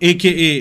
AKA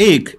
1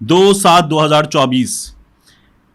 2/7/2024,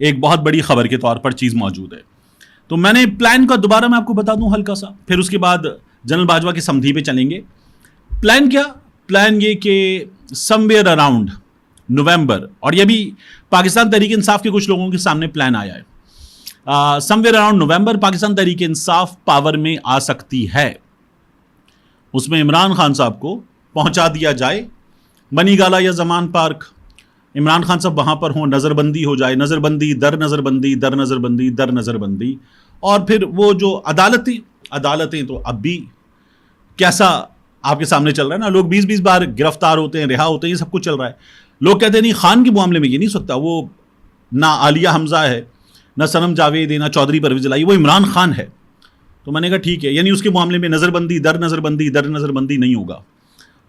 ایک بہت بڑی خبر کے طور پر چیز موجود ہے. تو میں نے پلان کا دوبارہ میں آپ کو بتا دوں ہلکا سا, پھر اس کے بعد جنرل باجوہ کی سمدھی پہ چلیں گے. پلان کیا؟ پلان یہ کہ سم ویئر اراؤنڈ نومبر, اور یہ بھی پاکستان تحریک انصاف کے کچھ لوگوں کے سامنے پلان آیا ہے, سم where around November Pakistan Tehreek Insaf power میں آ سکتی ہے. اس میں عمران خان صاحب کو پہنچا دیا جائے منی گالا یا زمان پارک, عمران خان صاحب وہاں پر ہوں, نظر بندی ہو جائے, نظر بندی در نظر بندی در نظر بندی در نظر بندی, اور پھر وہ جو عدالتیں تو اب بھی کیسا آپ کے سامنے چل رہا ہے نا, لوگ 20 بار گرفتار ہوتے ہیں, رہا ہوتے ہیں, یہ سب کچھ چل رہا ہے. لوگ کہتے ہیں نہیں خان کے معاملے میں یہ نہیں ہو سکتا, وہ نہ عالیہ حمزہ ہے, نہ صنم جاوید ہے, نہ چودھری پرویز الہی, وہ عمران خان ہے. تو میں نے کہا ٹھیک ہے, یعنی اس کے معاملے میں نظر بندی در نظر بندی در نظر بندی نہیں ہوگا.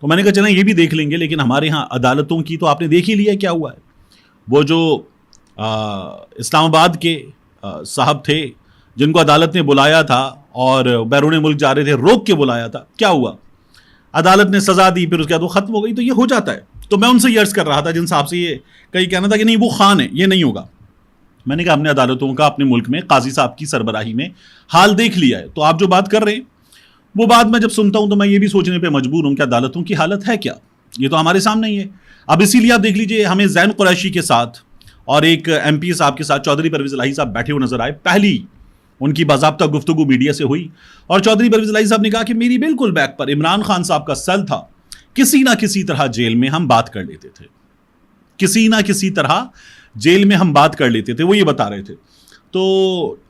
تو میں نے کہا چلیں یہ بھی دیکھ لیں گے, لیکن ہمارے ہاں عدالتوں کی تو آپ نے دیکھ ہی لیا کیا ہوا ہے. وہ جو اسلام آباد کے صاحب تھے جن کو عدالت نے بلایا تھا اور بیرون ملک جا رہے تھے, روک کے بلایا تھا, کیا ہوا؟ عدالت نے سزا دی, پھر اس کے بعد وہ ختم ہو گئی. تو یہ ہو جاتا ہے. تو میں ان سے یہ عرض کر رہا تھا جن صاحب سے یہ کہیں کہنا تھا کہ نہیں وہ خان ہے, یہ نہیں ہوگا. میں نے کہا اپنے عدالتوں کا اپنے ملک میں قاضی صاحب کی سربراہی میں حال دیکھ لیا ہے. تو آپ جو بات کر رہے ہیں وہ بات میں جب سنتا ہوں تو میں یہ بھی سوچنے پہ مجبور ہوں کہ عدالتوں کی حالت ہے کیا. یہ تو ہمارے سامنے ہی ہے. اب اسی لیے آپ دیکھ لیجئے, ہمیں زین قریشی کے ساتھ اور ایک ایم پی صاحب کے ساتھ چودھری پرویز الہی صاحب بیٹھے ہوئے نظر آئے. پہلی ان کی باضابطہ گفتگو میڈیا سے ہوئی اور چودھری پرویز الہی صاحب نے کہا کہ میری بالکل بیک پر عمران خان صاحب کا سل تھا, کسی نہ کسی طرح جیل میں ہم بات کر لیتے تھے, کسی نہ کسی طرح جیل میں ہم بات کر لیتے تھے. وہ یہ بتا رہے تھے. تو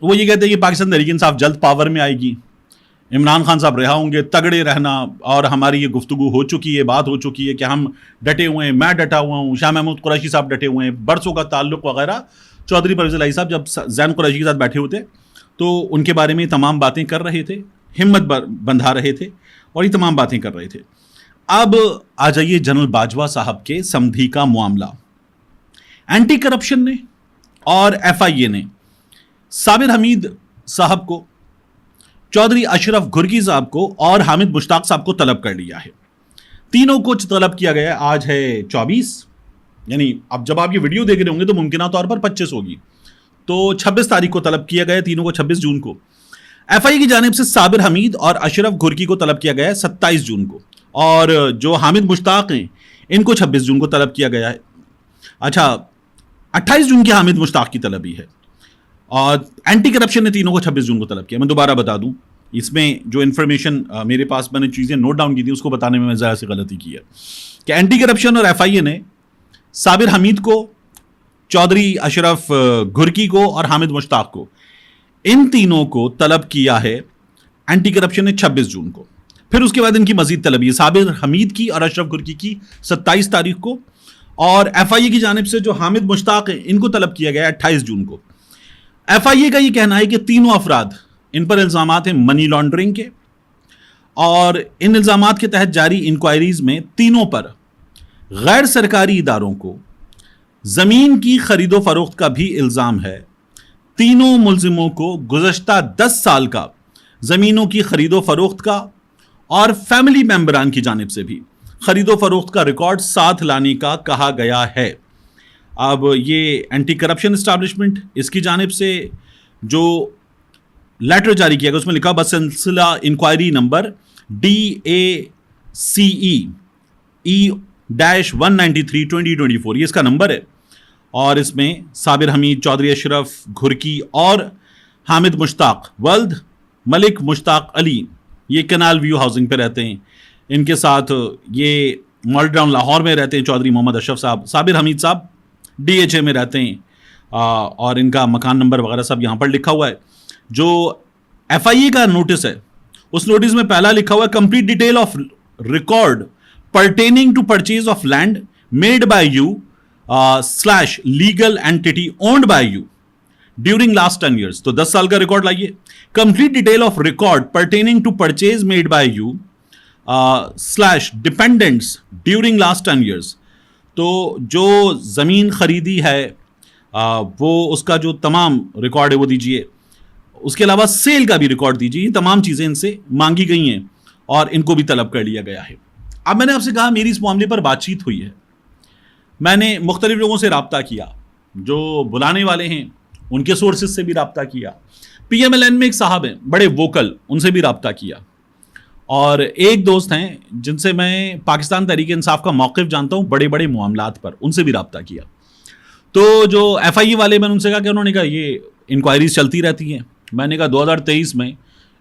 وہ یہ کہتے ہیں کہ پاکستان تحریک انصاف جلد پاور میں آئے گی, عمران خان صاحب رہا ہوں گے, تگڑے رہنا, اور ہماری یہ گفتگو ہو چکی ہے, بات ہو چکی ہے کہ ہم ڈٹے ہوئے ہیں, میں ڈٹا ہوا ہوں, شاہ محمود قریشی صاحب ڈٹے ہوئے ہیں, برسوں کا تعلق وغیرہ. چودھری پرویز الہی صاحب جب زین قریشی کے ساتھ بیٹھے ہوتے تو ان کے بارے میں تمام باتیں کر رہے تھے, ہمت بندھا رہے تھے اور یہ تمام باتیں کر رہے تھے. اب آ جائیے جنرل باجوہ صاحب کے سمدھی کا معاملہ. اینٹی کرپشن نے اور ایف آئی اے نے صابر حمید صاحب کو, چودھری اشرف گھرکی صاحب کو اور حامد مشتاق صاحب کو طلب کر لیا ہے. تینوں کو طلب کیا گیا ہے. آج ہے 24, یعنی اب جب آپ یہ ویڈیو دیکھ رہے ہوں گے تو ممکنہ طور پر 25 ہوگی, تو 26 تاریخ کو طلب کیا گیا ہے تینوں کو, 26 جون کو. ایف آئی اے کی جانب سے صابر حمید اور اشرف گھرکی کو طلب کیا گیا ہے 27 جون کو, اور جو حامد مشتاق ہیں ان کو 26 جون کو طلب کیا گیا ہے. اچھا 28 جون کی حامد مشتاق کی طلبی ہے, اور اینٹی کرپشن نے تینوں کو 26 جون کو طلب کیا. میں دوبارہ بتا دوں, اس میں جو انفارمیشن میرے پاس میں نے چیزیں نوٹ ڈاؤن کی تھی اس کو بتانے میں ذرا سی غلطی کی ہے کہ اینٹی کرپشن اور ایف آئی اے نے صابر حمید کو, چودھری اشرف گھرکی کو اور حامد مشتاق کو, ان تینوں کو طلب کیا ہے اینٹی کرپشن نے 26 جون کو. پھر اس کے بعد ان کی مزید طلبی ہے صابر حمید کی اور اشرف گھرکی کی 27 تاریخ کو, اور ایف آئی اے کی جانب سے جو حامد مشتاق ہیں ان کو طلب کیا گیا ہے 28 جون کو. ایف آئی اے کا یہ کہنا ہے کہ تینوں افراد, ان پر الزامات ہیں منی لانڈرنگ کے, اور ان الزامات کے تحت جاری انکوائریز میں تینوں پر غیر سرکاری اداروں کو زمین کی خرید و فروخت کا بھی الزام ہے. تینوں ملزموں کو گزشتہ 10 سال کا زمینوں کی خرید و فروخت کا اور فیملی ممبران کی جانب سے بھی خرید و فروخت کا ریکارڈ ساتھ لانے کا کہا گیا ہے. اب یہ اینٹی کرپشن اسٹیبلشمنٹ, اس کی جانب سے جو لیٹر جاری کیا گیا اس میں لکھا بسلسلہ انکوائری نمبر DACE-193/2024, یہ اس کا نمبر ہے, اور اس میں صابر حمید, چودھری اشرف گھرکی اور حامد مشتاق ولد ملک مشتاق علی, یہ کنال ویو ہاؤسنگ پہ رہتے ہیں. ان کے ساتھ یہ ماڈل ٹاؤن لاہور میں رہتے ہیں چودھری محمد اشرف صاحب. صابر حمید صاحب DHA میں رہتے ہیں, اور ان کا مکان نمبر وغیرہ سب یہاں پر لکھا ہوا ہے. جو ایف آئی اے کا نوٹس ہے اس نوٹس میں پہلا لکھا ہوا ہے complete detail of record pertaining to purchase of land made by you / legal entity owned by you during last 10 years. تو 10 سال کا ریکارڈ لائیے. complete detail of record pertaining to purchase made by you / dependents during last 10 years. تو جو زمین خریدی ہے وہ اس کا جو تمام ریکارڈ ہے وہ دیجیے. اس کے علاوہ سیل کا بھی ریکارڈ دیجیے. یہ تمام چیزیں ان سے مانگی گئی ہیں اور ان کو بھی طلب کر لیا گیا ہے. اب میں نے آپ سے کہا میری اس معاملے پر بات چیت ہوئی ہے, میں نے مختلف لوگوں سے رابطہ کیا, جو بلانے والے ہیں ان کے سورسز سے بھی رابطہ کیا, پی ایم ایل این میں ایک صاحب ہیں بڑے ووکل, ان سے بھی رابطہ کیا, اور ایک دوست ہیں جن سے میں پاکستان تحریک انصاف کا موقف جانتا ہوں بڑے بڑے معاملات پر, ان سے بھی رابطہ کیا. تو جو ایف آئی اے والے میں ان سے کہا کہ انہوں نے کہا یہ انکوائریز چلتی رہتی ہیں. میں نے کہا 2023 میں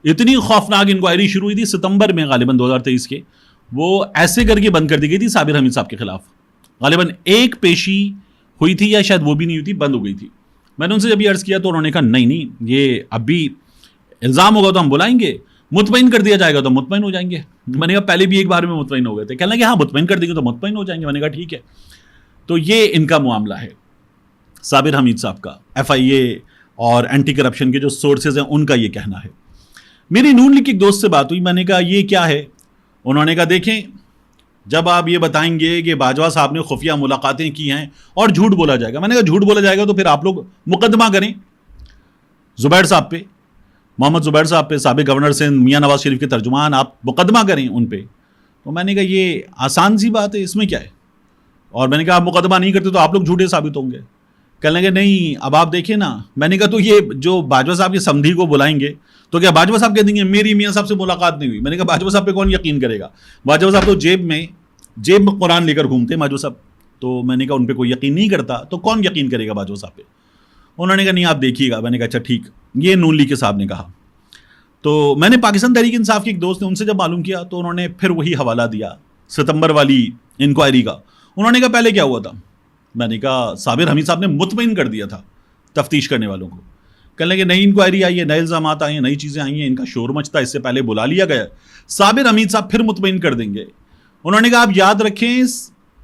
اتنی خوفناک انکوائری شروع ہوئی تھی ستمبر میں غالباً 2023 کے, وہ ایسے کر کے بند کر دی گئی تھی صابر حمید صاحب کے خلاف. غالباً ایک پیشی ہوئی تھی یا شاید وہ بھی نہیں ہوئی تھی, بند ہو گئی تھی. میں نے ان سے جب یہ عرض کیا تو انہوں نے کہا نہیں یہ اب بھی الزام ہوگا تو ہم بلائیں گے, مطمئن کر دیا جائے گا تو مطمئن ہو جائیں گے. میں نے کہا پہلے بھی ایک بار میں مطمئن ہو گئے تھے. کہنے لگے ہاں مطمئن کر دیں گے تو مطمئن ہو جائیں گے. میں نے کہا ٹھیک ہے. تو یہ ان کا معاملہ ہے صابر حمید صاحب کا. ایف آئی اے اور اینٹی کرپشن کے جو سورسز ہیں ان کا یہ کہنا ہے. میری نون لیگ کے ایک دوست سے بات ہوئی, میں نے کہا یہ کیا ہے؟ انہوں نے کہا دیکھیں جب آپ یہ بتائیں گے کہ باجوہ صاحب نے خفیہ ملاقاتیں کی ہیں اور جھوٹ بولا جائے گا. میں نے کہا جھوٹ بولا جائے گا تو پھر آپ لوگ مقدمہ کریں زبیر صاحب پہ, محمد زبیر صاحب پہ, سابق گورنر سندھ میاں نواز شریف کے ترجمان, آپ مقدمہ کریں ان پہ. تو میں نے کہا یہ آسان سی بات ہے, اس میں کیا ہے؟ اور میں نے کہا آپ مقدمہ نہیں کرتے تو آپ لوگ جھوٹے ثابت ہوں گے. کہنے لگے نہیں اب آپ دیکھیں نا. میں نے کہا تو یہ جو باجوہ صاحب کے سمدھی کو بلائیں گے تو کیا باجوہ صاحب کہہ دیں گے میری میاں صاحب سے ملاقات نہیں ہوئی؟ میں نے کہا باجوہ صاحب پہ کون یقین کرے گا؟ باجوہ صاحب تو جیب میں قرآن لے کر گھومتے ہیں باجوہ صاحب. تو میں نے کہا ان پہ کوئی یقین نہیں کرتا تو کون یقین کرے گا باجوہ صاحب پہ؟ انہوں نے کہا نہیں آپ دیکھیے گا. میں نے کہا اچھا ٹھیک. یہ نون لیگ کے صاحب نے کہا. تو میں نے پاکستان تحریک انصاف کے ایک دوست نے ان سے جب معلوم کیا تو انہوں نے پھر وہی حوالہ دیا ستمبر والی انکوائری کا. انہوں نے کہا پہلے کیا ہوا تھا؟ میں نے کہا صابر حمید صاحب نے مطمئن کر دیا تھا تفتیش کرنے والوں کو. کہنے لگے نئی انکوائری آئی ہے, نئے الزامات آئے ہیں, نئی چیزیں آئی ہیں, ان کا شور مچتا, اس سے پہلے بلا لیا گیا. صابر حمید صاحب پھر مطمئن کر دیں گے. انہوں نے کہا آپ یاد رکھیں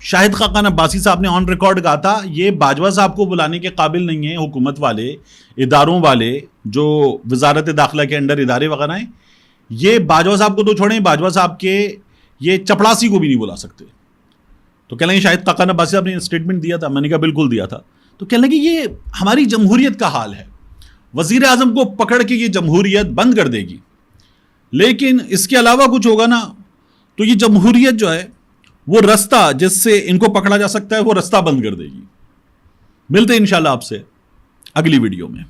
شاہد خاقان عباسی صاحب نے آن ریکارڈ کہا تھا یہ باجوہ صاحب کو بلانے کے قابل نہیں ہیں حکومت والے, اداروں والے جو وزارت داخلہ کے انڈر ادارے وغیرہ ہیں, یہ باجوہ صاحب کو تو چھوڑیں باجوہ صاحب کے یہ چپڑاسی کو بھی نہیں بلا سکتے. تو کہنے لگے شاہد خاقان عباسی صاحب نے اسٹیٹمنٹ دیا تھا. میں نے کہا بالکل دیا تھا. تو کہنے لگے یہ ہماری جمہوریت کا حال ہے, وزیر اعظم کو پکڑ کے یہ جمہوریت بند کر دے گی, لیکن اس کے علاوہ کچھ ہوگا نا تو یہ جمہوریت جو ہے وہ رستہ جس سے ان کو پکڑا جا سکتا ہے وہ رستہ بند کر دے گی. ملتے ہیں انشاءاللہ آپ سے اگلی ویڈیو میں.